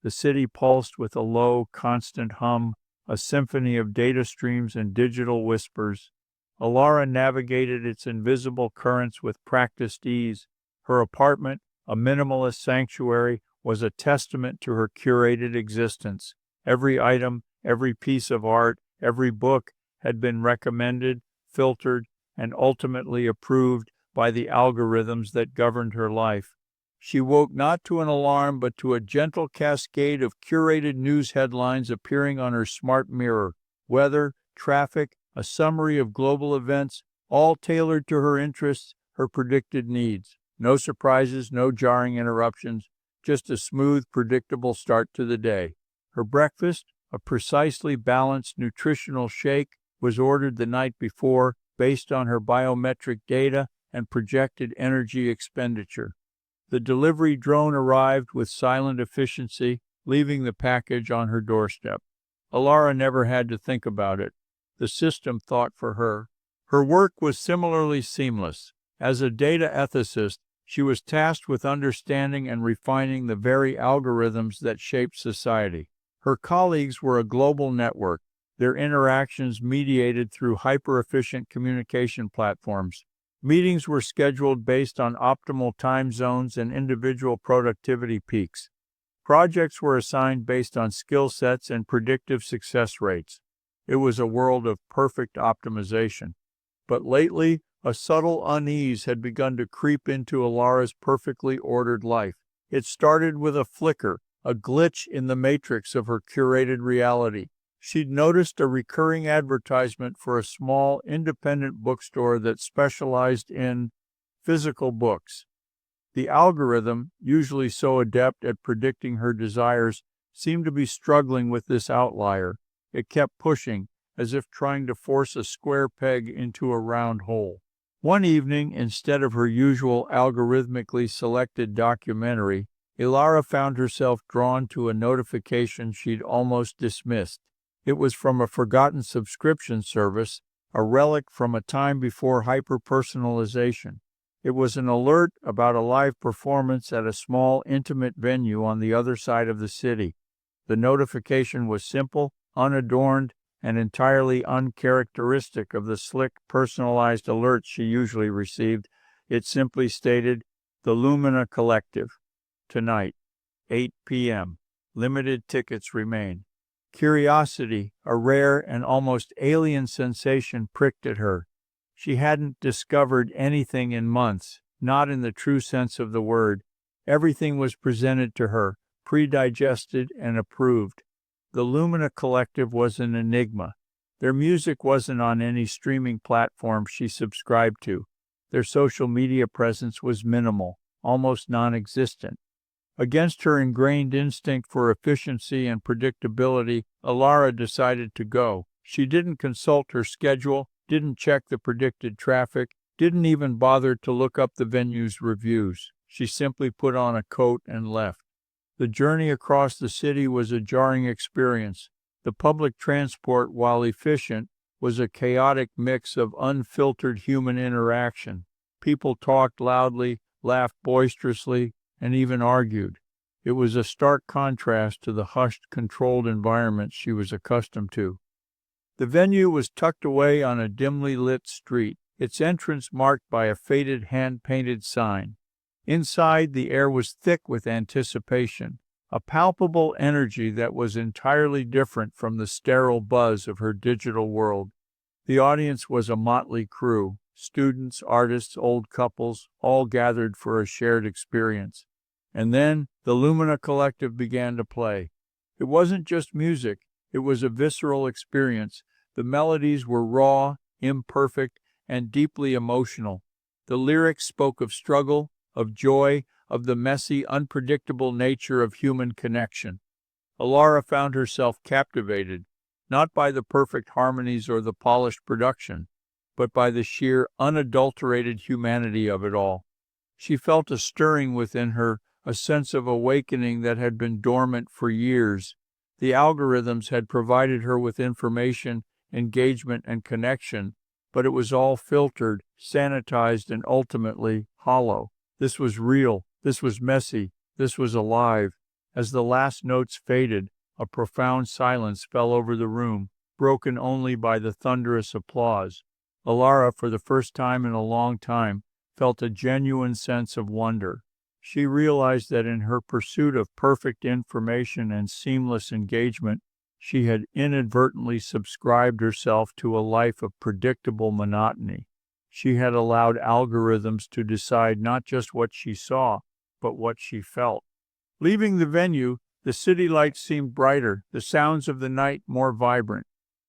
The city pulsed with a low, constant hum, a symphony of data streams and digital whispers. Alara navigated its invisible currents with practiced ease. Her apartment, a minimalist sanctuary, was a testament to her curated existence. Every item, every piece of art, every book had been recommended, filtered, and ultimately approved by the algorithms that governed her life. She woke not to an alarm, but to a gentle cascade of curated news headlines appearing on her smart mirror. Weather, traffic, a summary of global events, all tailored to her interests, her predicted needs. No surprises, no jarring interruptions, just a smooth, predictable start to the day. Her breakfast, a precisely balanced nutritional shake, was ordered the night before based on her biometric data and projected energy expenditure. The delivery drone arrived with silent efficiency, leaving the package on her doorstep. Alara never had to think about it. The system thought for her. Her work was similarly seamless. As a data ethicist, she was tasked with understanding and refining the very algorithms that shape society. Her colleagues were a global network, their interactions mediated through hyper-efficient communication platforms. Meetings were scheduled based on optimal time zones and individual productivity peaks. Projects were assigned based on skill sets and predictive success rates. It was a world of perfect optimization. But lately, a subtle unease had begun to creep into Alara's perfectly ordered life. It started with a flicker, a glitch in the matrix of her curated reality. She'd noticed a recurring advertisement for a small, independent bookstore that specialized in physical books. The algorithm, usually so adept at predicting her desires, seemed to be struggling with this outlier. It kept pushing, as if trying to force a square peg into a round hole. One evening, instead of her usual algorithmically selected documentary, Alara found herself drawn to a notification she'd almost dismissed. It was from a forgotten subscription service, a relic from a time before hyper-personalization. It was an alert about a live performance at a small, intimate venue on the other side of the city. The notification was simple, unadorned, and entirely uncharacteristic of the slick, personalized alerts she usually received. It simply stated, "The Lumina Collective. Tonight, 8 p.m. Limited tickets remain." Curiosity, a rare and almost alien sensation, pricked at her. She hadn't discovered anything in months, not in the true sense of the word. Everything was presented to her, pre-digested and approved. The Lumina Collective was an enigma. Their music wasn't on any streaming platform she subscribed to. Their social media presence was minimal, almost non-existent. Against her ingrained instinct for efficiency and predictability, Alara decided to go. She didn't consult her schedule, didn't check the predicted traffic, didn't even bother to look up the venue's reviews. She simply put on a coat and left. The journey across the city was a jarring experience. The public transport, while efficient, was a chaotic mix of unfiltered human interaction. People talked loudly, laughed boisterously, and even argued. It was a stark contrast to the hushed, controlled environment she was accustomed to. The venue was tucked away on a dimly lit street, its entrance marked by a faded hand-painted sign. Inside, the air was thick with anticipation, a palpable energy that was entirely different from the sterile buzz of her digital world. The audience was a motley crew, students, artists, old couples, all gathered for a shared experience. And then the Lumina Collective began to play. It wasn't just music, it was a visceral experience. The melodies were raw, imperfect, and deeply emotional. The lyrics spoke of struggle, of joy, of the messy, unpredictable nature of human connection. Alara found herself captivated, not by the perfect harmonies or the polished production, but by the sheer, unadulterated humanity of it all. She felt a stirring within her, a sense of awakening that had been dormant for years. The algorithms had provided her with information, engagement, and connection, but it was all filtered, sanitized, and ultimately hollow. This was real, this was messy, this was alive, As the last notes faded, a profound silence fell over the room, broken only by the thunderous applause. Alara, for the first time in a long time, felt a genuine sense of wonder. She realized that in her pursuit of perfect information and seamless engagement, she had inadvertently subscribed herself to a life of predictable monotony. She had allowed algorithms to decide not just what she saw, but what she felt. Leaving the venue, the city lights seemed brighter, the sounds of the night more vibrant.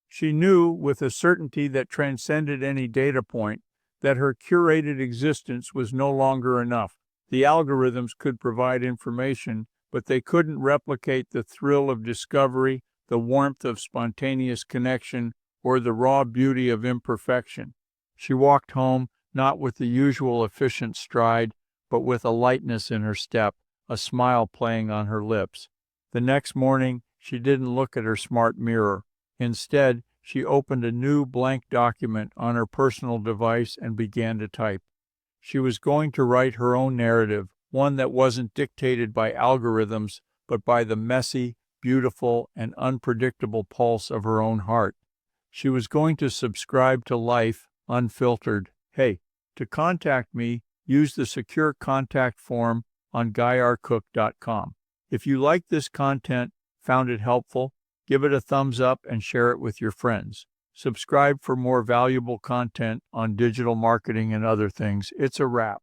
She knew, with a certainty that transcended any data point, that her curated existence was no longer enough. The algorithms could provide information, but they couldn't replicate the thrill of discovery, the warmth of spontaneous connection, or the raw beauty of imperfection. She walked home, not with the usual efficient stride, but with a lightness in her step, a smile playing on her lips. The next morning, she didn't look at her smart mirror. Instead, she opened a new blank document on her personal device and began to type. She was going to write her own narrative, one that wasn't dictated by algorithms, but by the messy, beautiful, and unpredictable pulse of her own heart. She was going to subscribe to life unfiltered. Hey, to contact me, use the secure contact form on GuyRCook.com. If you like this content, found it helpful, give it a thumbs up and share it with your friends. Subscribe for more valuable content on digital marketing and other things. It's a wrap.